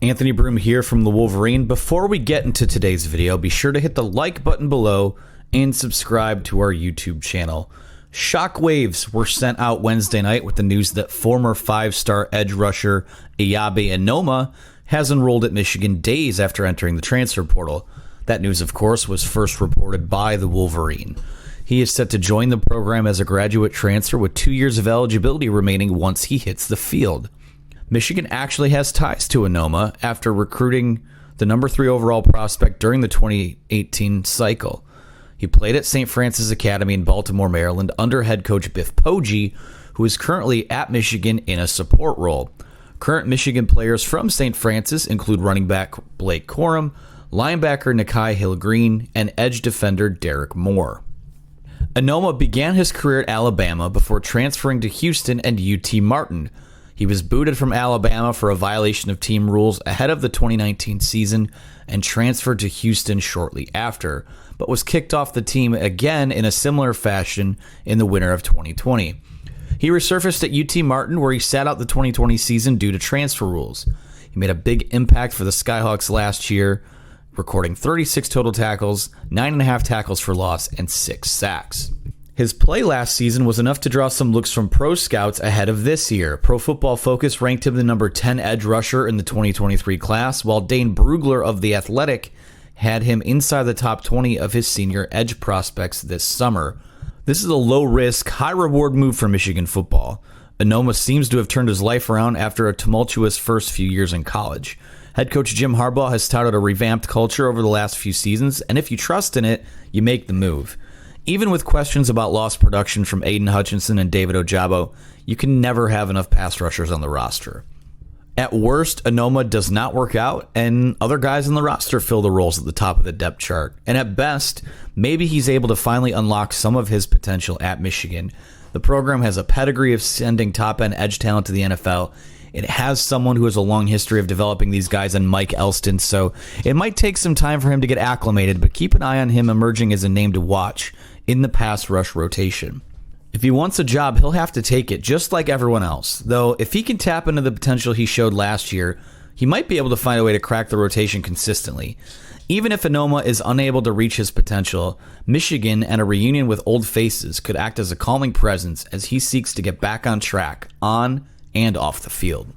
Anthony Broom here from the Wolverine. Before we get into today's video, be sure to hit the like button below and subscribe to our YouTube channel. Shockwaves were sent out Wednesday night with the news that former five-star edge rusher Eyabi Anoma has enrolled at Michigan days after entering the transfer portal. That news, of course, was first reported by the Wolverine. He is set to join the program as a graduate transfer with 2 years of eligibility remaining once he hits the field. Michigan actually has ties to Anoma after recruiting the number 3 overall prospect during the 2018 cycle. He played at St. Francis Academy in Baltimore, Maryland, under head coach Biff Poggi, who is currently at Michigan in a support role. Current Michigan players from St. Francis include running back Blake Corum, linebacker Nikai Hill-Green, and edge defender Derek Moore. Anoma began his career at Alabama before transferring to Houston and UT Martin. He was booted from Alabama for a violation of team rules ahead of the 2019 season and transferred to Houston shortly after, but was kicked off the team again in a similar fashion in the winter of 2020. He resurfaced at UT Martin, where he sat out the 2020 season due to transfer rules. He made a big impact for the Skyhawks last year, recording 36 total tackles, 9.5 tackles for loss, and 6 sacks. His play last season was enough to draw some looks from pro scouts ahead of this year. Pro Football Focus ranked him the number 10 edge rusher in the 2023 class, while Dane Brugler of The Athletic had him inside the top 20 of his senior edge prospects this summer. This is a low-risk, high-reward move for Michigan football. Anoma seems to have turned his life around after a tumultuous first few years in college. Head coach Jim Harbaugh has touted a revamped culture over the last few seasons, and if you trust in it, you make the move. Even with questions about lost production from Aiden Hutchinson and David Ojabo, you can never have enough pass rushers on the roster. At worst, Anoma does not work out, and other guys on the roster fill the roles at the top of the depth chart. And at best, maybe he's able to finally unlock some of his potential at Michigan. The program has a pedigree of sending top-end edge talent to the NFL. It has someone who has a long history of developing these guys in Mike Elston, so it might take some time for him to get acclimated, but keep an eye on him emerging as a name to watch in the pass rush rotation. If he wants a job, he'll have to take it, just like everyone else. Though, if he can tap into the potential he showed last year, he might be able to find a way to crack the rotation consistently. Even if Anoma is unable to reach his potential, Michigan and a reunion with old faces could act as a calming presence as he seeks to get back on track, on and off the field.